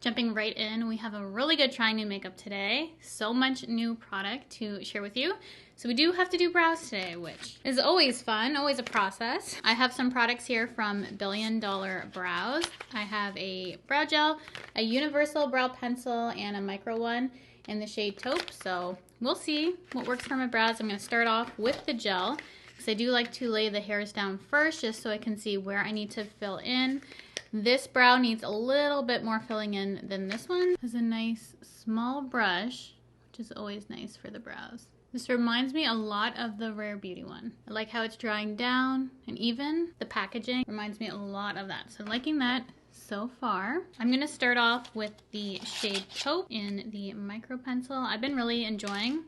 Jumping right in, we have a really good trying new makeup today. So much new product to share with you. So we do have to do brows today, which is always fun, always a process. I have some products here from Billion Dollar Brows. I have a brow gel, a universal brow pencil, and a micro one in the shade taupe. So we'll see what works for my brows. I'm gonna start off with the gel, because I do like to lay the hairs down first, just so I can see where I need to fill in. This brow needs a little bit more filling in than this one. It has a nice small brush, which is always nice for the brows. This reminds me a lot of the Rare Beauty one. I like how it's drying down, and even the packaging reminds me a lot of that. So liking that so far. I'm gonna start off with the shade taupe in the micro pencil. I've been really enjoying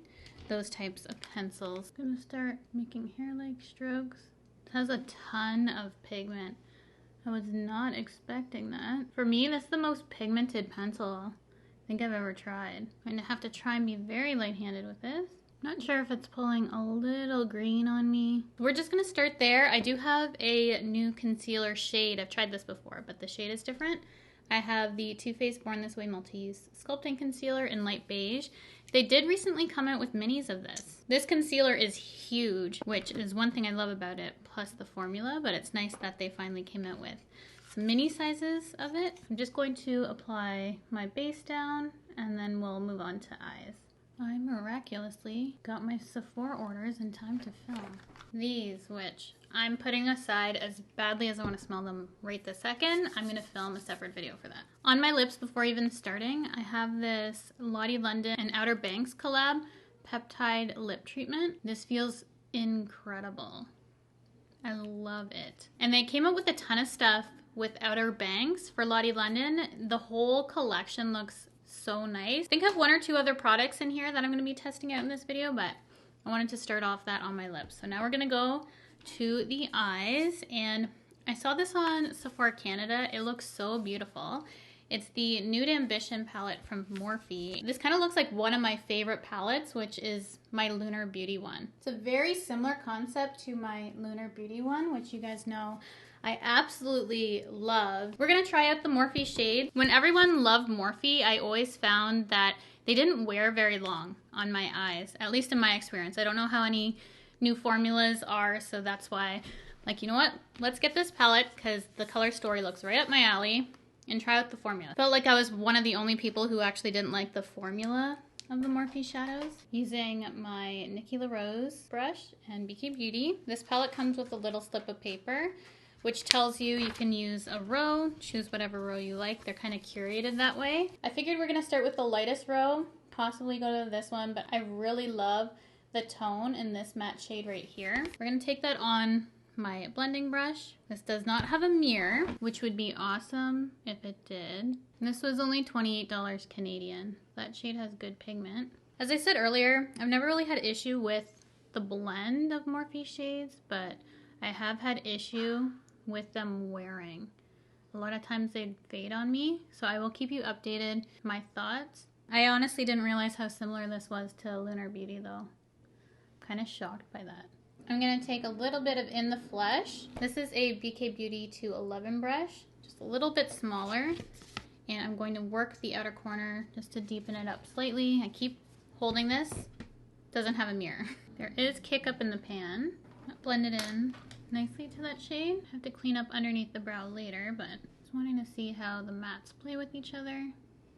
those types of pencils. I'm gonna start making hair-like strokes. It has a ton of pigment. I was not expecting that. For me, that's the most pigmented pencil I think I've ever tried. I'm gonna have to try and be very light-handed with this. Not sure if it's pulling a little green on me. We're just gonna start there. I do have a new concealer shade. I've tried this before, but the shade is different. I have the Too Faced Born This Way Multi-Use Sculpting Concealer in light beige. They did recently come out with minis of this. This concealer is huge, which is one thing I love about it, plus the formula, but it's nice that they finally came out with some mini sizes of it. I'm just going to apply my base down, and then we'll move on to eyes. I miraculously got my Sephora orders in time to film. These, which I'm putting aside as badly as I want to smell them right this second, I'm going to film a separate video for that. On my lips, before even starting, I have this Lottie London and Outer Banks collab peptide lip treatment. This feels incredible. I love it. And they came up with a ton of stuff with Outer Banks for Lottie London. The whole collection looks so nice. I think I have one or two other products in here that I'm going to be testing out in this video, but I wanted to start off that on my lips. So now we're going to go to the eyes, and I saw this on Sephora Canada. It looks so beautiful. It's the Nude Ambition palette from Morphe. This kind of looks like one of my favorite palettes, which is my Lunar Beauty one. It's a very similar concept to my Lunar Beauty one, which you guys know I absolutely love. We're gonna try out the Morphe shade. When everyone loved Morphe, I always found that they didn't wear very long on my eyes, at least in my experience. I don't know how any new formulas are, so that's why, like, you know what? Let's get this palette, because the color story looks right up my alley, and try out the formula. Felt like I was one of the only people who actually didn't like the formula of the Morphe shadows. Using my Nikki LaRose brush and BK Beauty. This palette comes with a little slip of paper, which tells you can use a row, choose whatever row you like. They're kind of curated that way. I figured we're gonna start with the lightest row, possibly go to this one, but I really love the tone in this matte shade right here. We're gonna take that on my blending brush. This does not have a mirror, which would be awesome if it did. And this was only $28 Canadian. That shade has good pigment. As I said earlier, I've never really had issue with the blend of Morphe shades, but I have had issue with them wearing. A lot of times they'd fade on me, so I will keep you updated my thoughts. I honestly didn't realize how similar this was to Lunar Beauty though. Kind of shocked by that. I'm gonna take a little bit of In the Flesh. This is a BK Beauty 211 brush, just a little bit smaller, and I'm going to work the outer corner just to deepen it up slightly. I keep holding this. Doesn't have a mirror. There is kick up in the pan. Blend it in nicely to that shade. I have to clean up underneath the brow later, but just wanting to see how the mattes play with each other.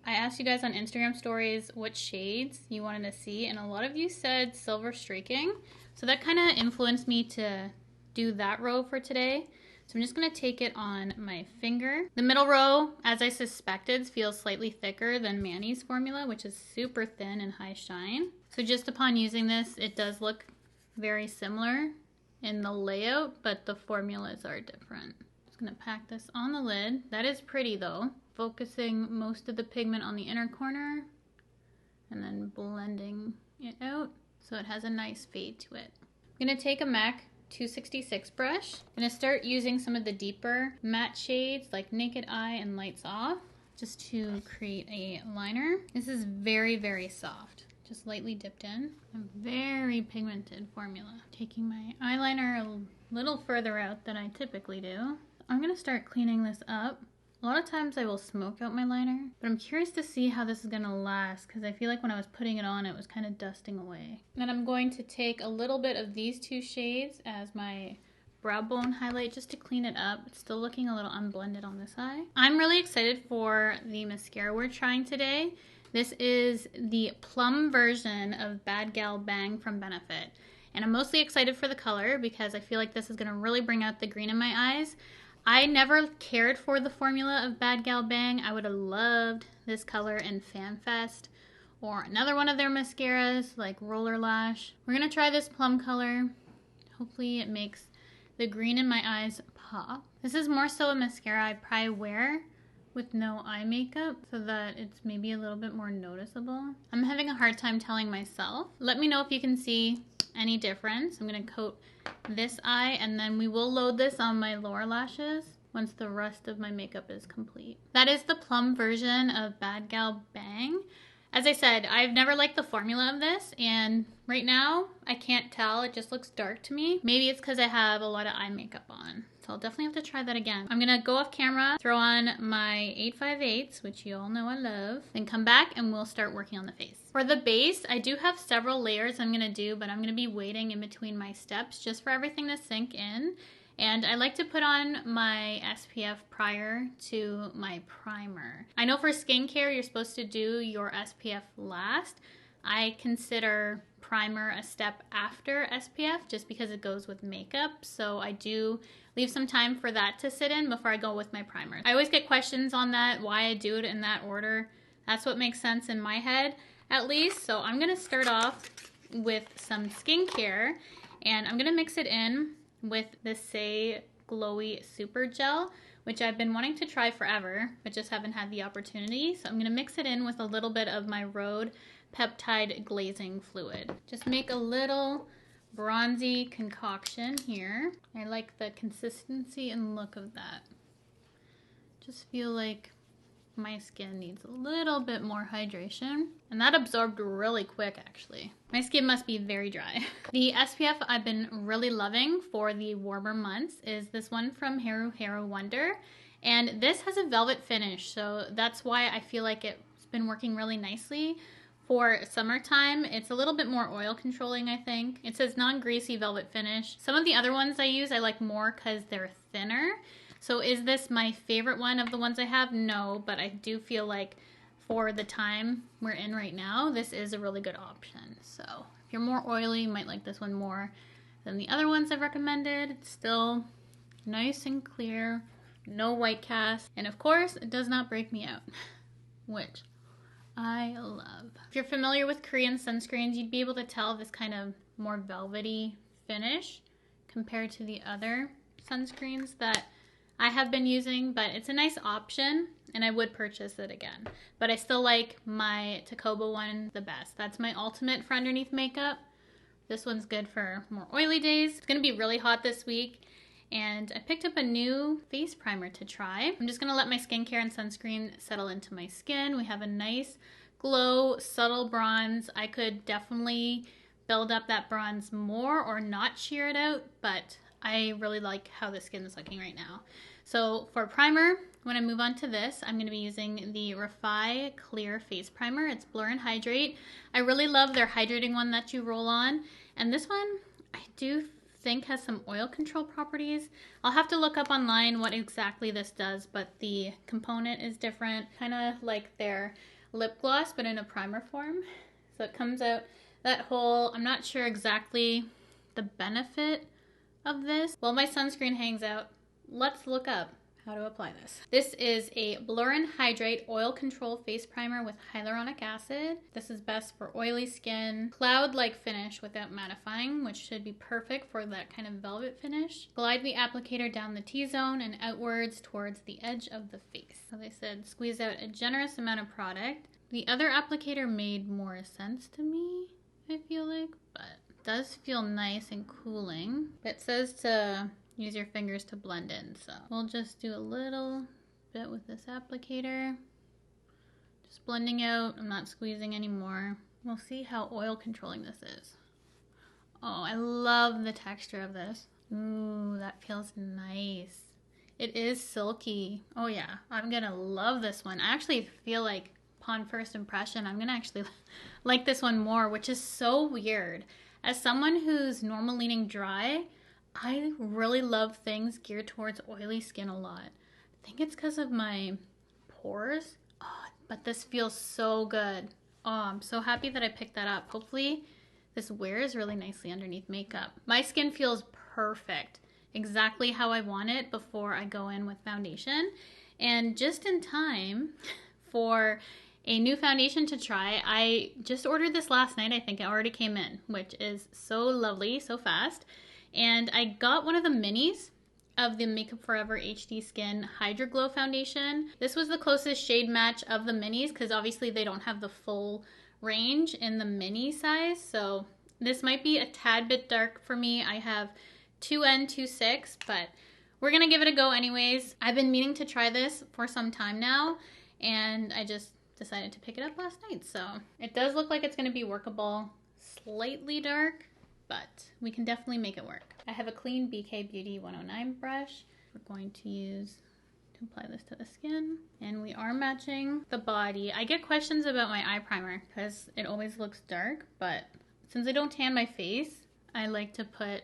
I asked you guys on Instagram stories what shades you wanted to see, and a lot of you said silver streaking. So that kind of influenced me to do that row for today. So I'm just gonna take it on my finger. The middle row, as I suspected, feels slightly thicker than Manny's formula, which is super thin and high shine. So just upon using this, it does look very similar in the layout, but the formulas are different. Just gonna pack this on the lid. That is pretty though. Focusing most of the pigment on the inner corner and then blending it out so it has a nice fade to it. I'm gonna take a MAC 266 brush. I'm gonna start using some of the deeper matte shades like Naked Eye and Lights Off just to create a liner. This is very, very soft. Just lightly dipped in. A very pigmented formula. Taking my eyeliner a little further out than I typically do. I'm gonna start cleaning this up A lot of times I will smoke out my liner, but I'm curious to see how this is gonna last because I feel like when I was putting it on, it was kind of dusting away. Then I'm going to take a little bit of these two shades as my brow bone highlight just to clean it up. It's still looking a little unblended on this eye. I'm really excited for the mascara we're trying today. This is the plum version of Bad Gal Bang from Benefit. And I'm mostly excited for the color because I feel like this is gonna really bring out the green in my eyes. I never cared for the formula of Bad Gal Bang. I would have loved this color in FanFest or another one of their mascaras like Roller Lash. We're gonna try this plum color. Hopefully it makes the green in my eyes pop. This is more so a mascara I'd probably wear with no eye makeup so that it's maybe a little bit more noticeable. I'm having a hard time telling myself. Let me know if you can see any difference. I'm gonna coat this eye and then we will load this on my lower lashes once the rest of my makeup is complete. That is the plum version of Bad Gal Bang. As I said, I've never liked the formula of this, and right now, I can't tell. It just looks dark to me. Maybe it's because I have a lot of eye makeup on. So I'll definitely have to try that again. I'm gonna go off camera, throw on my 858s, which you all know I love, then come back and we'll start working on the face. For the base, I do have several layers I'm gonna do, but I'm gonna be waiting in between my steps just for everything to sink in. And I like to put on my SPF prior to my primer. I know for skincare, you're supposed to do your SPF last. I consider primer a step after SPF just because it goes with makeup. So I do leave some time for that to sit in before I go with my primer. I always get questions on that, why I do it in that order. That's what makes sense in my head, at least. So I'm gonna start off with some skincare and I'm gonna mix it in with the Say Glowy Super Gel, which I've been wanting to try forever, but just haven't had the opportunity. So I'm gonna mix it in with a little bit of my Rhode Peptide Glazing Fluid. Just make a little bronzy concoction here. I like the consistency and look of that. Just feel like my skin needs a little bit more hydration. And that absorbed really quick, actually. My skin must be very dry. The SPF I've been really loving for the warmer months is this one from Haru Haru Wonder. And this has a velvet finish, so that's why I feel like it's been working really nicely. For summertime, it's a little bit more oil controlling, I think. It says non-greasy velvet finish. Some of the other ones I use, I like more because they're thinner. So is this my favorite one of the ones I have? No, but I do feel like for the time we're in right now, this is a really good option. So if you're more oily, you might like this one more than the other ones I've recommended. It's still nice and clear, no white cast, and of course, it does not break me out, which I love. If you're familiar with Korean sunscreens, you'd be able to tell this kind of more velvety finish compared to the other sunscreens that I have been using, but it's a nice option and I would purchase it again. But I still like my Tacoba one the best. That's my ultimate for underneath makeup. This one's good for more oily days. It's gonna be really hot this week and I picked up a new face primer to try. I'm just gonna let my skincare and sunscreen settle into my skin. We have a nice glow, subtle bronze. I could definitely build up that bronze more or not sheer it out, but I really like how the skin is looking right now. So for primer, when I move on to this, I'm going to be using the Refi Clear Face Primer. It's Blur and Hydrate. I really love their hydrating one that you roll on. And this one, I do think has some oil control properties. I'll have to look up online what exactly this does, but the component is different. Kind of like their lip gloss, but in a primer form. So it comes out that whole, I'm not sure exactly the benefit of this. While my sunscreen hangs out, let's look up how to apply this. This is a Blur and Hydrate Oil Control Face Primer with hyaluronic acid. This is best for oily skin, cloud-like finish without mattifying, which should be perfect for that kind of velvet finish. Glide the applicator down the T-zone and outwards towards the edge of the face. So they said squeeze out a generous amount of product. The other applicator made more sense to me, I feel like, but does feel nice and cooling. It says to use your fingers to blend in, so we'll just do a little bit with this applicator. Just blending out, I'm not squeezing anymore. We'll see how oil controlling this is. Oh, I love the texture of this. Ooh, that feels nice. It is silky. Oh yeah, I'm gonna love this one. I actually feel like upon first impression, I'm gonna actually like this one more, which is so weird. As someone who's normal leaning dry, I really love things geared towards oily skin a lot. I think it's because of my pores. Oh, but this feels so good. Oh, I'm so happy that I picked that up. Hopefully this wears really nicely underneath makeup. My skin feels perfect, exactly how I want it before I go in with foundation. And just in time for a new foundation to try. I just ordered this last night. I think it already came in, which is so lovely, so fast. And I got one of the minis of the Makeup Forever HD Skin Hydro Glow Foundation. This was the closest shade match of the minis because obviously they don't have the full range in the mini size. So this might be a tad bit dark for me. I have 2N26, but we're gonna give it a go anyways. I've been meaning to try this for some time now, and I just decided to pick it up last night. So it does look like it's gonna be workable. Slightly dark, but we can definitely make it work. I have a clean BK Beauty 109 brush. We're going to use to apply this to the skin, and we are matching the body. I get questions about my eye primer because it always looks dark, but since I don't tan my face, I like to put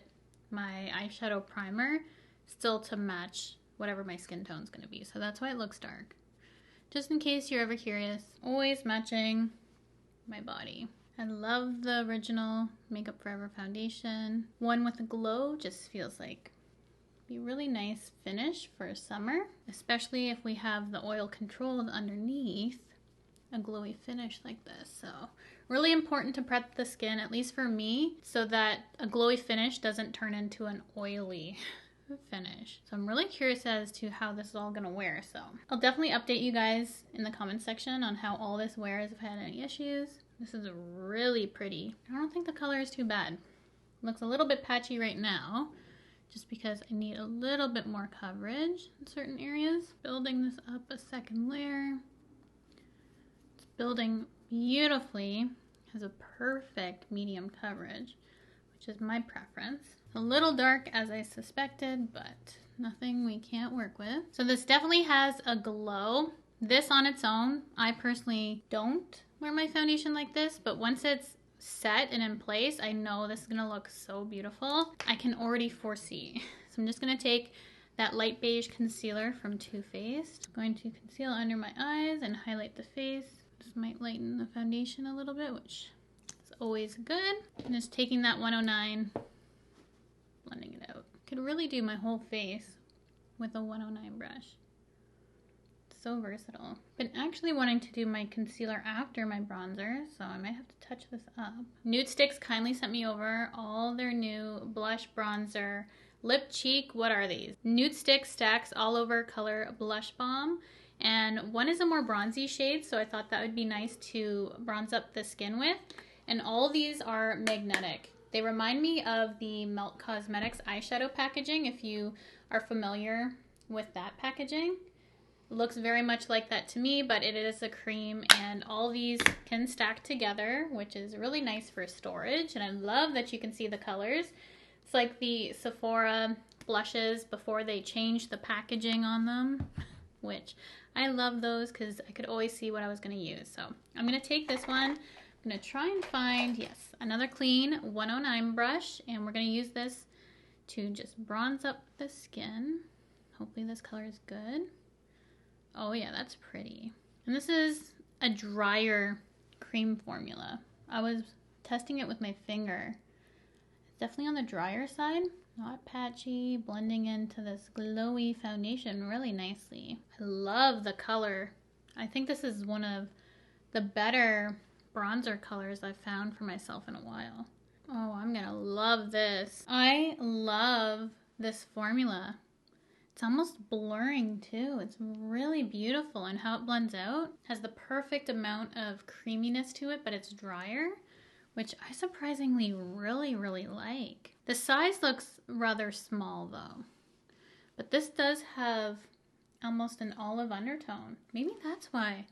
my eyeshadow primer still to match whatever my skin tone is going to be. So that's why it looks dark. Just in case you're ever curious, always matching my body. I love the original Makeup Forever foundation. One with a glow just feels like be a really nice finish for summer, especially if we have the oil controlled underneath a glowy finish like this. So really important to prep the skin, at least for me, so that a glowy finish doesn't turn into an oily finish. So I'm really curious as to how this is all gonna wear. So I'll definitely update you guys in the comment section on how all this wears if I had any issues. This is really pretty. I don't think the color is too bad. It looks a little bit patchy right now, just because I need a little bit more coverage in certain areas. Building this up a second layer. It's building beautifully. Has a perfect medium coverage, which is my preference. A little dark as I suspected, but nothing we can't work with. So this definitely has a glow. This on its own, I personally don't wear my foundation like this, but once it's set and in place, I know this is gonna look so beautiful. I can already foresee. So I'm just gonna take that light beige concealer from Too Faced. I'm going to conceal under my eyes and highlight the face. This might lighten the foundation a little bit, which is always good. And just taking that 109, blending it out. Could really do my whole face with a 109 brush. It's so versatile. Been actually wanting to do my concealer after my bronzer, so I might have to touch this up. Nude Sticks kindly sent me over all their new blush, bronzer, lip cheek. What are these? Nude Stick Stacks All Over Color Blush Balm. And one is a more bronzy shade, so I thought that would be nice to bronze up the skin with. And all these are magnetic. They remind me of the Melt Cosmetics eyeshadow packaging, if you are familiar with that packaging. It looks very much like that to me, but it is a cream, and all these can stack together, which is really nice for storage. And I love that you can see the colors. It's like the Sephora blushes before they changed the packaging on them, which I love those because I could always see what I was going to use. So I'm going to take this one. I'm going to try and find, yes, another clean 109 brush, and we're going to use this to just bronze up the skin. Hopefully this color is good. Oh yeah, that's pretty. And this is a drier cream formula. I was testing it with my finger. It's definitely on the drier side. Not patchy, blending into this glowy foundation really nicely. I love the color. I think this is one of the better bronzer colors I've found for myself in a while. Oh, I'm gonna love this. I love this formula. It's almost blurring too. It's really beautiful, and how it blends out. It has the perfect amount of creaminess to it, but it's drier, which I surprisingly really like. The size looks rather small though, but this does have almost an olive undertone. Maybe that's why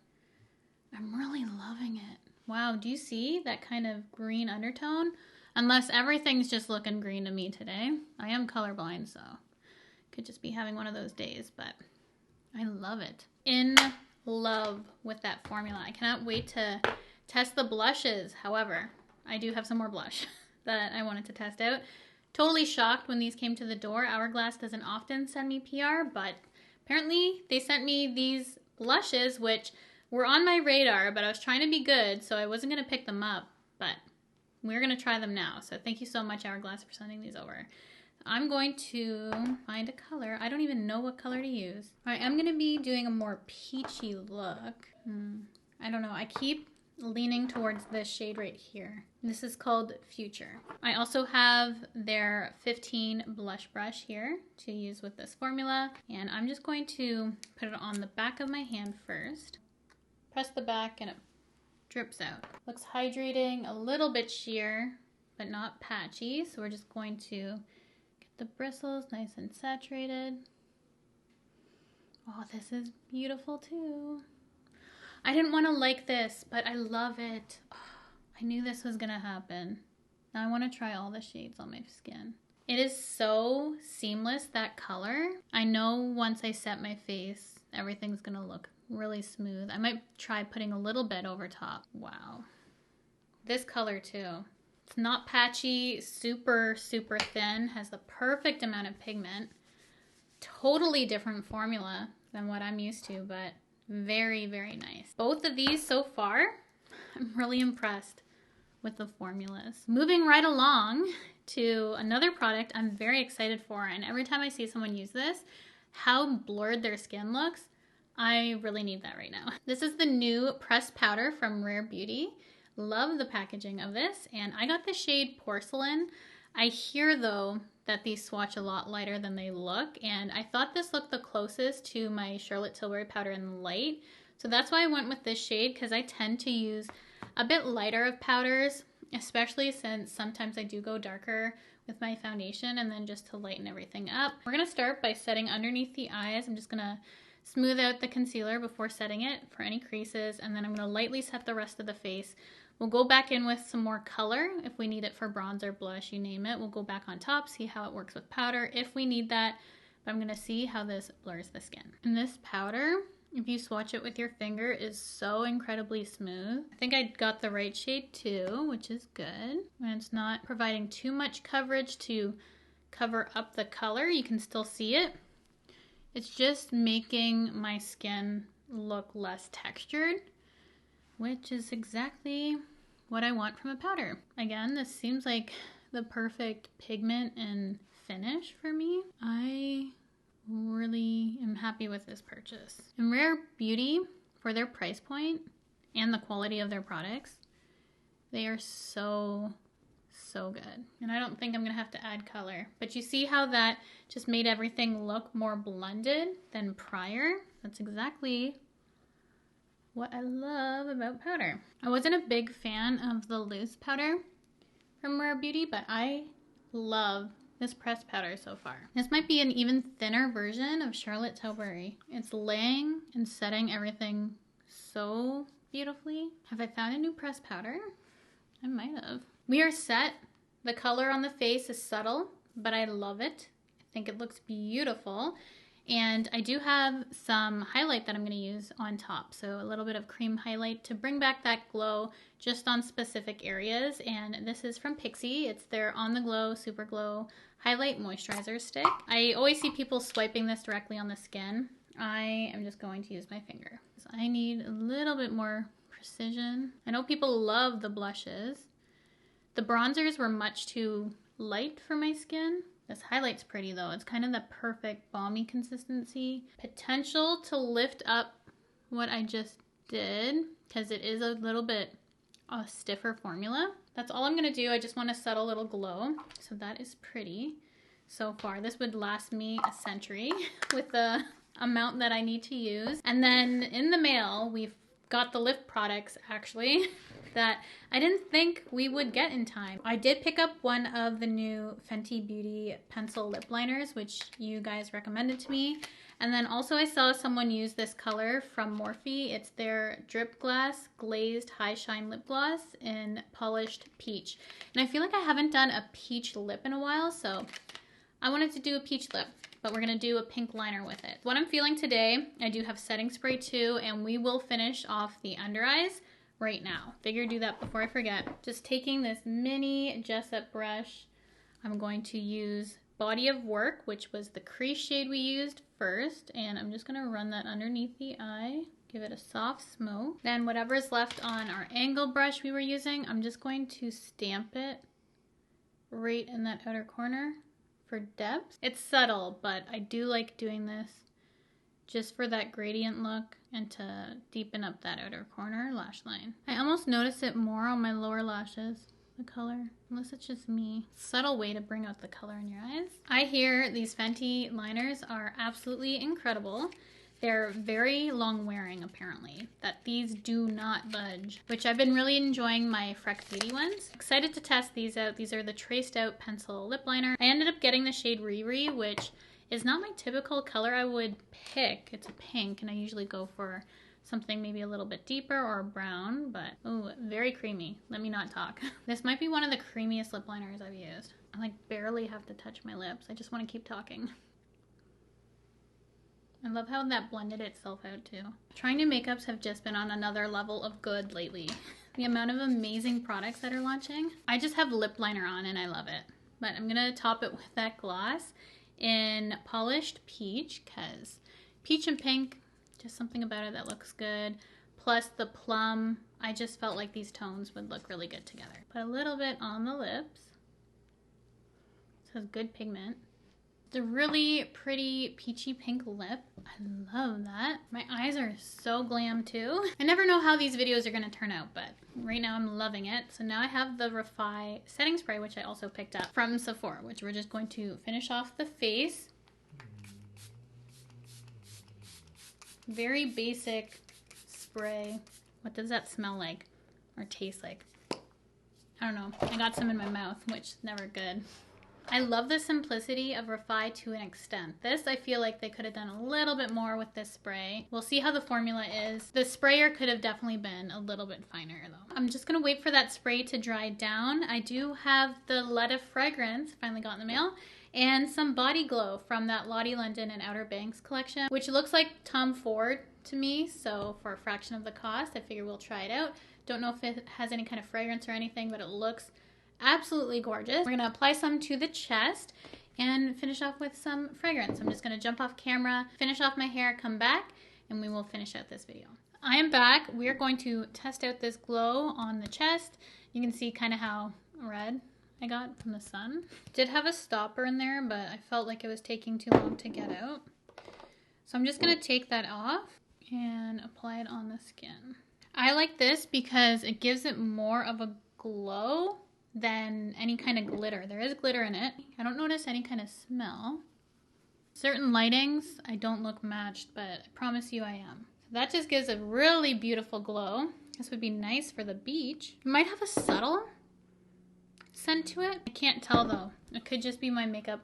I'm really loving it. Wow, do you see that kind of green undertone? Unless everything's just looking green to me today. I am colorblind, so Could just be having one of those days, but I love it. In love with that formula. I cannot wait to test the blushes. However, I do have some more blush that I wanted to test out. Totally shocked when these came to the door. Hourglass doesn't often send me PR, but apparently they sent me these blushes, which were on my radar, but I was trying to be good, so I wasn't going to pick them up, but we're going to try them now. So thank you so much, Hourglass, for sending these over. I'm going to find a color. I don't even know what color to use. All right, I'm going to be doing a more peachy look. I don't know. I keep leaning towards this shade right here. This is called Future. I also have their 15 blush brush here to use with this formula, and I'm just going to put it on the back of my hand first. Press the back and it drips out. Looks hydrating, a little bit sheer, but not patchy, so we're just going to get the bristles nice and saturated. Oh, this is beautiful too. I didn't want to like this, but I love it. Oh, I knew this was gonna happen. Now I want to try all the shades on my skin. It is so seamless, that color. I know once I set my face, everything's gonna look really smooth. I might try putting a little bit over top. Wow. This color too. It's not patchy, super, super thin, has the perfect amount of pigment. Totally different formula than what I'm used to, but very, very nice. Both of these so far, I'm really impressed with the formulas. Moving right along to another product I'm very excited for, and every time I see someone use this, how blurred their skin looks, I really need that right now. This is the new pressed powder from Rare Beauty. Love the packaging of this, and I got the shade Porcelain. I hear though that these swatch a lot lighter than they look, and I thought this looked the closest to my Charlotte Tilbury powder in light, so that's why I went with this shade, because I tend to use a bit lighter of powders, especially since sometimes I do go darker with my foundation, and then just to lighten everything up. We're gonna start by setting underneath the eyes. I'm just gonna smooth out the concealer before setting it for any creases, and then I'm gonna lightly set the rest of the face. We'll go back in with some more color if we need it for bronzer, blush, you name it. We'll go back on top, see how it works with powder if we need that. But I'm gonna see how this blurs the skin. And this powder, if you swatch it with your finger, is so incredibly smooth. I think I got the right shade too, which is good. And it's not providing too much coverage to cover up the color. You can still see it. It's just making my skin look less textured, which is exactly what I want from a powder. Again, this seems like the perfect pigment and finish for me. I really am happy with this purchase. And Rare Beauty, for their price point and the quality of their products, they are so good. And I don't think I'm gonna have to add color, but you see how that just made everything look more blended than prior? That's exactly what I love about powder. I wasn't a big fan of the loose powder from Rare Beauty, but I love this pressed powder so far. This might be an even thinner version of Charlotte Tilbury. It's laying and setting everything so beautifully. Have I found a new pressed powder? I might have. We are set. The color on the face is subtle, but I love it. I think it looks beautiful. And I do have some highlight that I'm going to use on top. So a little bit of cream highlight to bring back that glow just on specific areas. And this is from Pixi. It's their On The Glow Super Glow Highlight Moisturizer Stick. I always see people swiping this directly on the skin. I am just going to use my finger. So I need a little bit more precision. I know people love the blushes. The bronzers were much too light for my skin. This highlight's pretty though. It's kind of the perfect balmy consistency. Potential to lift up what I just did because it is a little bit a stiffer formula. That's all I'm gonna do. I just want to set a little glow. So that is pretty so far. This would last me a century with the amount that I need to use. And then in the mail, we've got the Lift products actually that I didn't think we would get in time. I did pick up one of the new Fenty Beauty pencil lip liners, which you guys recommended to me. And then also I saw someone use this color from Morphe. It's their Drip Glass Glazed High Shine Lip Gloss in Polished Peach. And I feel like I haven't done a peach lip in a while, so I wanted to do a peach lip. but we're gonna do a pink liner with it. What I'm feeling today, I do have setting spray too, and we will finish off the under eyes right now. Figured do that before I forget. Just taking this mini Jessup brush, I'm going to use Body of Work, which was the crease shade we used first, and I'm just gonna run that underneath the eye, give it a soft smoke. Then whatever's left on our angle brush we were using, I'm just going to stamp it right in that outer corner for depth. It's subtle, but I do like doing this just for that gradient look and to deepen up that outer corner lash line. I almost notice it more on my lower lashes, the color, unless it's just me. Subtle way to bring out the color in your eyes. I hear these Fenty liners are absolutely incredible. They're very long wearing apparently, that these do not budge, which I've been really enjoying my Freck Beauty ones. Excited to test these out. These are the traced out pencil lip liner. I ended up getting the shade Riri, which is not my typical color I would pick. It's a pink and I usually go for something maybe a little bit deeper or brown, but oh, very creamy. Let me not talk. This might be one of the creamiest lip liners I've used. I like barely have to touch my lips. I just want to keep talking. I love how that blended itself out too. Trying new makeups have just been on another level of good lately. The amount of amazing products that are launching. I just have lip liner on and I love it. But I'm gonna top it with that gloss in Polished Peach, because peach and pink, just something about it that looks good. Plus the plum, I just felt like these tones would look really good together. Put a little bit on the lips. This has good pigment. It's a really pretty peachy pink lip. I love that. My eyes are so glam too. I never know how these videos are gonna turn out, but right now I'm loving it. So now I have the Refi setting spray, which I also picked up from Sephora, which we're just going to finish off the face. Very basic spray. What does that smell like or taste like? I don't know. I got some in my mouth, which is never good. I love the simplicity of Refi to an extent. This, I feel like they could have done a little bit more with this spray. We'll see how the formula is. The sprayer could have definitely been a little bit finer though. I'm just gonna wait for that spray to dry down. I do have the Letta fragrance, finally got in the mail, and some Body Glow from that Lottie London and Outer Banks collection, which looks like Tom Ford to me, so for a fraction of the cost, I figure we'll try it out. Don't know if it has any kind of fragrance or anything, but it looks absolutely gorgeous. We're gonna apply some to the chest and finish off with some fragrance. I'm just gonna jump off camera, finish off my hair, come back, and we will finish out this video. I am back. We are going to test out this glow on the chest. You can see kind of how red I got from the sun. Did have a stopper in there, but I felt like it was taking too long to get out. So I'm just gonna take that off and apply it on the skin. I like this because it gives it more of a glow than any kind of glitter. There is glitter in it. I don't notice any kind of smell. Certain lightings, I don't look matched, but I promise you I am. So that just gives a really beautiful glow. This would be nice for the beach. It might have a subtle scent to it. I can't tell though. It could just be my makeup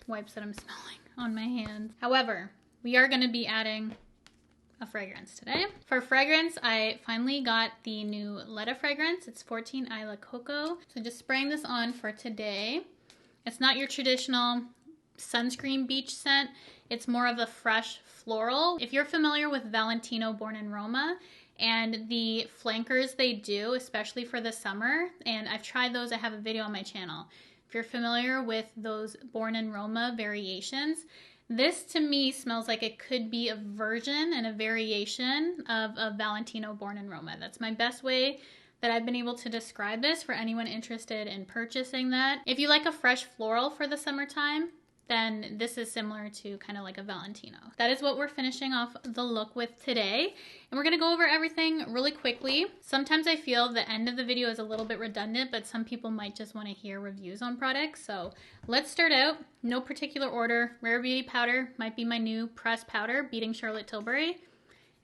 wipes that I'm smelling on my hands. However, we are gonna be adding a fragrance today. For fragrance, I finally got the new Letta fragrance. It's 14 Isla Coco. So just spraying this on for today. It's not your traditional sunscreen beach scent. It's more of a fresh floral. If you're familiar with Valentino Born in Roma and the flankers they do, especially for the summer, and I've tried those, I have a video on my channel. If you're familiar with those Born in Roma variations, this to me smells like it could be a version and a variation of a Valentino Born in Roma. That's my best way that I've been able to describe this for anyone interested in purchasing that. If you like a fresh floral for the summertime, then this is similar to kind of like a Valentino. That is what we're finishing off the look with today. And we're gonna go over everything really quickly. Sometimes I feel the end of the video is a little bit redundant, but some people might just wanna hear reviews on products. So let's start out, no particular order. Rare Beauty powder might be my new pressed powder, beating Charlotte Tilbury.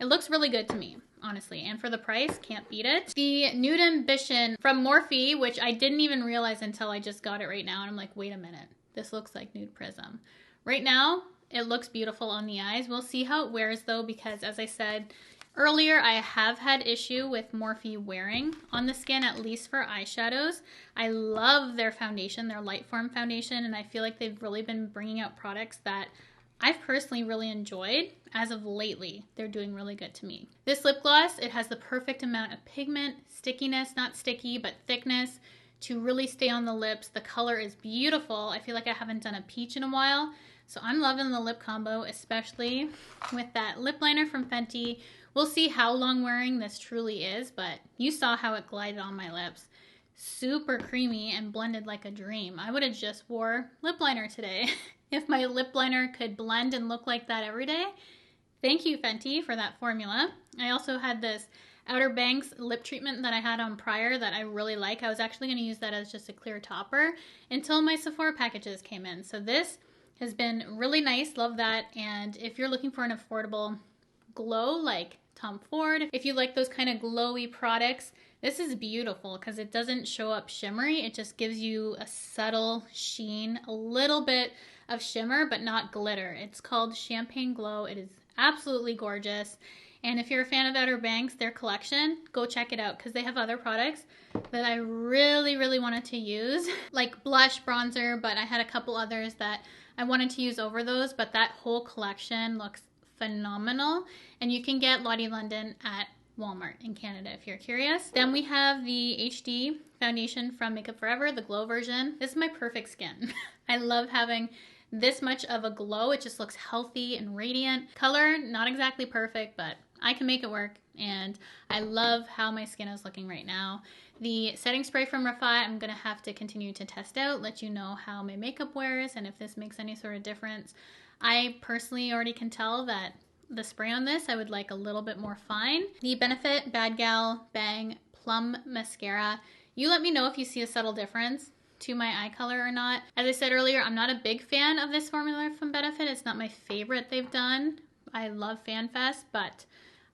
It looks really good to me, honestly, and for the price, can't beat it. The Nude Ambition from Morphe, which I didn't even realize until I just got it right now, and I'm like, wait a minute. This looks like Nude Prism. Right now, it looks beautiful on the eyes. We'll see how it wears though, because as I said earlier, I have had issue with Morphe wearing on the skin, at least for eyeshadows. I love their foundation, their Lightform foundation, and I feel like they've really been bringing out products that I've personally really enjoyed. As of lately, they're doing really good to me. This lip gloss, it has the perfect amount of pigment, stickiness, not sticky, but thickness to really stay on the lips. The color is beautiful. I feel like I haven't done a peach in a while. So I'm loving the lip combo, especially with that lip liner from Fenty. We'll see how long wearing this truly is, but you saw how it glided on my lips. Super creamy and blended like a dream. I would have just wore lip liner today. If my lip liner could blend and look like that every day. Thank you, Fenty, for that formula. I also had this Outer Banks lip treatment that I had on prior that I really like. I was actually going to use that as just a clear topper until my Sephora packages came in. So this has been really nice. Love that. And if you're looking for an affordable glow like Tom Ford, if you like those kind of glowy products, this is beautiful because it doesn't show up shimmery. It just gives you a subtle sheen, a little bit of shimmer, but not glitter. It's called Champagne Glow. It is absolutely gorgeous. And if you're a fan of Outer Banks, their collection, go check it out because they have other products that I really, really wanted to use, like blush, bronzer, but I had a couple others that I wanted to use over those, but that whole collection looks phenomenal. And you can get Lottie London at Walmart in Canada if you're curious. Then we have the HD foundation from Makeup Forever, the glow version. This is my perfect skin. I love having this much of a glow. It just looks healthy and radiant. Color, not exactly perfect, but I can make it work. And I love how my skin is looking right now. The setting spray from Refi, I'm gonna have to continue to test out, let you know how my makeup wears and if this makes any sort of difference. I personally already can tell that the spray on this, I would like a little bit more fine. The Benefit Bad Gal Bang Plum Mascara. You let me know if you see a subtle difference to my eye color or not. As I said earlier, I'm not a big fan of this formula from Benefit. It's not my favorite they've done. I love FanFest, but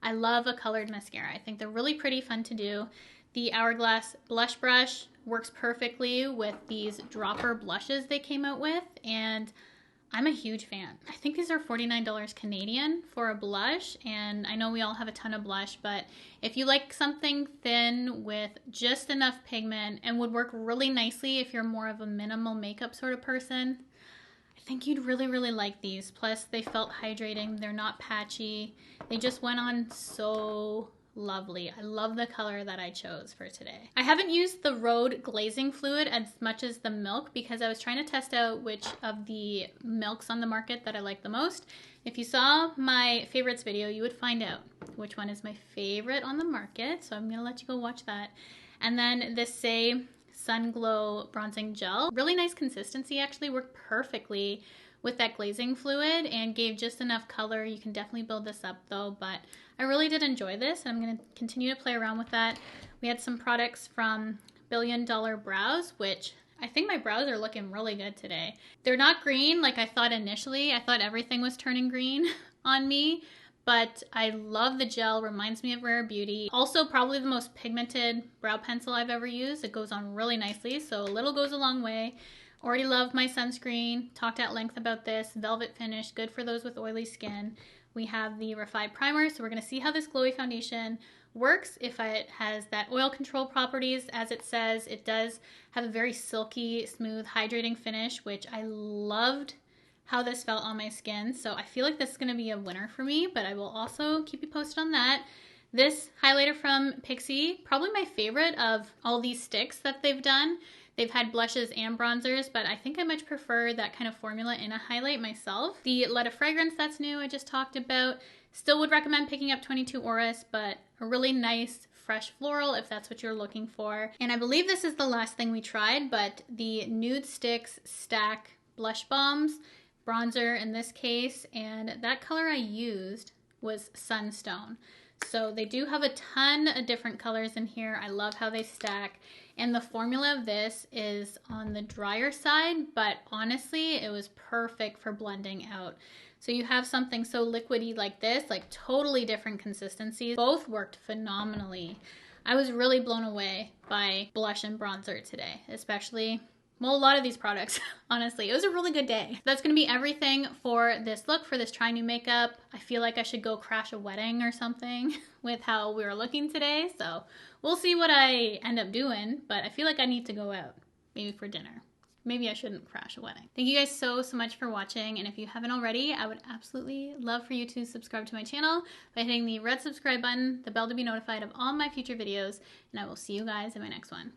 I love a colored mascara. I think they're really pretty, fun to do. The Hourglass Blush Brush works perfectly with these dropper blushes they came out with, and I'm a huge fan. I think these are $49 Canadian for a blush, and I know we all have a ton of blush, but if you like something thin with just enough pigment and would work really nicely if you're more of a minimal makeup sort of person, I think you'd really, really like these. Plus, they felt hydrating. They're not patchy. They just went on so lovely. I love the color that I chose for today. I haven't used the Rhode glazing fluid as much as the milk because I was trying to test out which of the milks on the market that I like the most. If you saw my favorites video, you would find out which one is my favorite on the market. So I'm gonna let you go watch that. And then this Say Sun Glow Bronzing Gel. Really nice consistency, actually worked perfectly with that glazing fluid and gave just enough color. You can definitely build this up though, but I really did enjoy this and I'm going to continue to play around with that. We had some products from Billion Dollar Brows, which I think my brows are looking really good today. They're not green like I thought initially. I thought everything was turning green on me, but I love the gel. Reminds me of Rare Beauty. Also probably the most pigmented brow pencil I've ever used. It goes on really nicely, so a little goes a long way. Already love my sunscreen. Talked at length about this. Velvet finish, good for those with oily skin. We have the Refi Primer, so we're going to see how this glowy foundation works. If it has that oil control properties, as it says, it does have a very silky, smooth, hydrating finish, which I loved how this felt on my skin. So I feel like this is going to be a winner for me, but I will also keep you posted on that. This highlighter from Pixi, probably my favorite of all these sticks that they've done. They've had blushes and bronzers, but I think I much prefer that kind of formula in a highlight myself. The Let a Fragrance that's new I just talked about. Still would recommend picking up 22 Auris, but a really nice fresh floral if that's what you're looking for. And I believe this is the last thing we tried, but the Nude Sticks Stack Blush Bombs, bronzer in this case, and that color I used was Sunstone. So they do have a ton of different colors in here. I love how they stack. And the formula of this is on the drier side, but honestly, it was perfect for blending out. So you have something so liquidy like this, like totally different consistencies. Both worked phenomenally. I was really blown away by blush and bronzer today, especially, well, a lot of these products, honestly. It was a really good day. That's gonna be everything for this look, for this Try New Makeup. I feel like I should go crash a wedding or something with how we were looking today. So we'll see what I end up doing, but I feel like I need to go out, maybe for dinner. maybe I shouldn't crash a wedding. Thank you guys so much for watching, and if you haven't already, I would absolutely love for you to subscribe to my channel by hitting the red subscribe button, the bell to be notified of all my future videos, and I will see you guys in my next one.